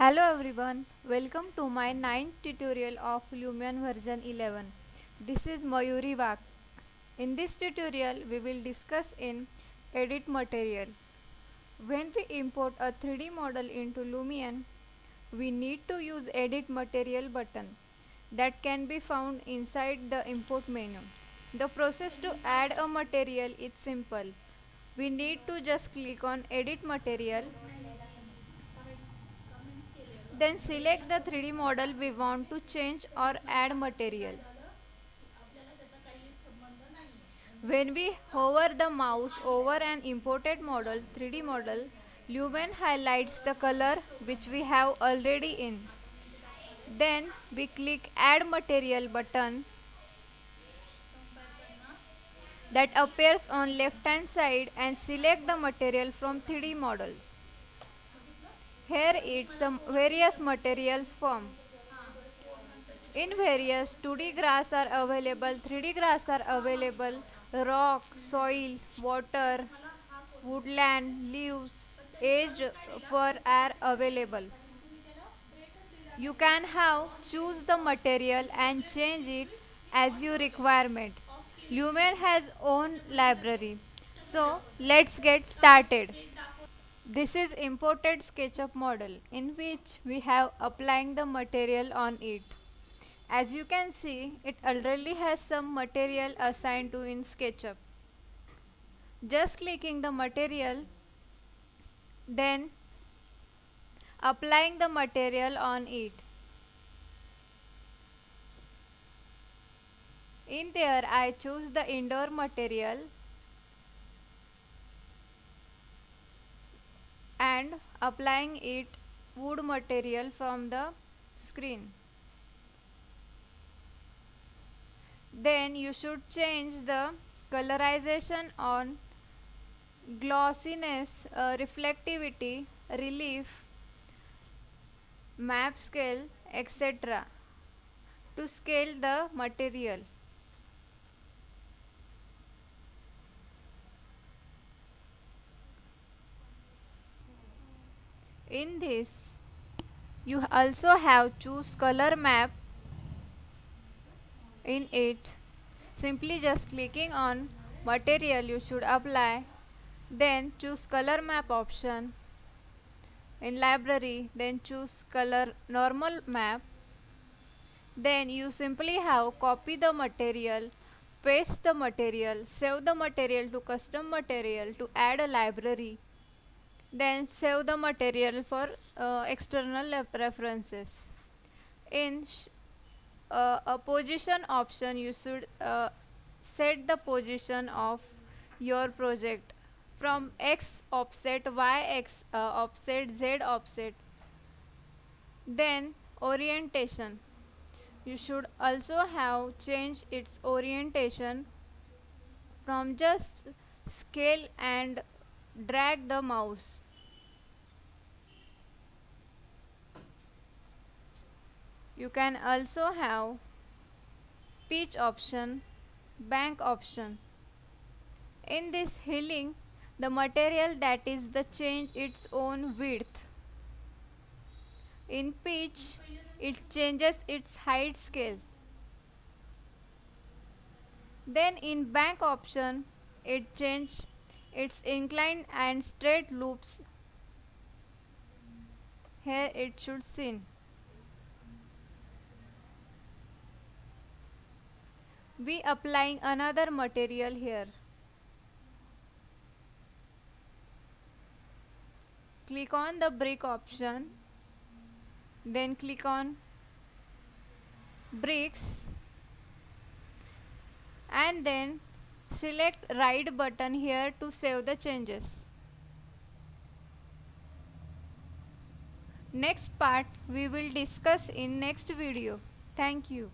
Hello everyone, welcome to my 9th tutorial of Lumion version 11. This is Mayuri Vak. In this tutorial we will discuss in edit material. When we import a 3D model into Lumion, we need to use edit material button that can be found inside the import menu. The process to add a material is simple. We need to just click on edit material. Then select the 3D model we want to change or add material. When we hover the mouse over an imported model, 3D model, Lumion highlights the color which we have already in. Then we click Add Material button that appears on left hand side and select the material from 3D models. Here it's some various materials form. In various 2D grass are available, 3D grass are available, rock, soil, water, woodland, leaves, aged fur are available. You can have choose the material and change it as your requirement. Lumion has own library. So let's get started. This is imported SketchUp model in which we have applying the material on it. As you can see, it already has some material assigned to in SketchUp. Just clicking the material, then applying the material on it. In there, I choose the indoor material and applying it wood material from the screen. Then you should change the colorization on glossiness, reflectivity, relief, map scale, etc. to scale the material. In this, you also have choose color map. In it, simply just clicking on material you should apply, then choose color map option. In library, then choose color normal map. Then you simply have copy the material, paste the material, save the material to custom material to add a library. Then save the material for external references. In a position option, you should set the position of your project from X offset, Y offset, Z offset. Then orientation, you should also have changed its orientation from just scale and drag the mouse. You can also have pitch option, bank option. In this healing, the material that is the change its own width. In pitch, it changes its height scale. Then in bank option, it changes its incline and straight loops. Here it should seen. We applying another material here. Click on the brick option, then click on bricks and then select right button here to save the changes. Next part we will discuss in next video. Thank you.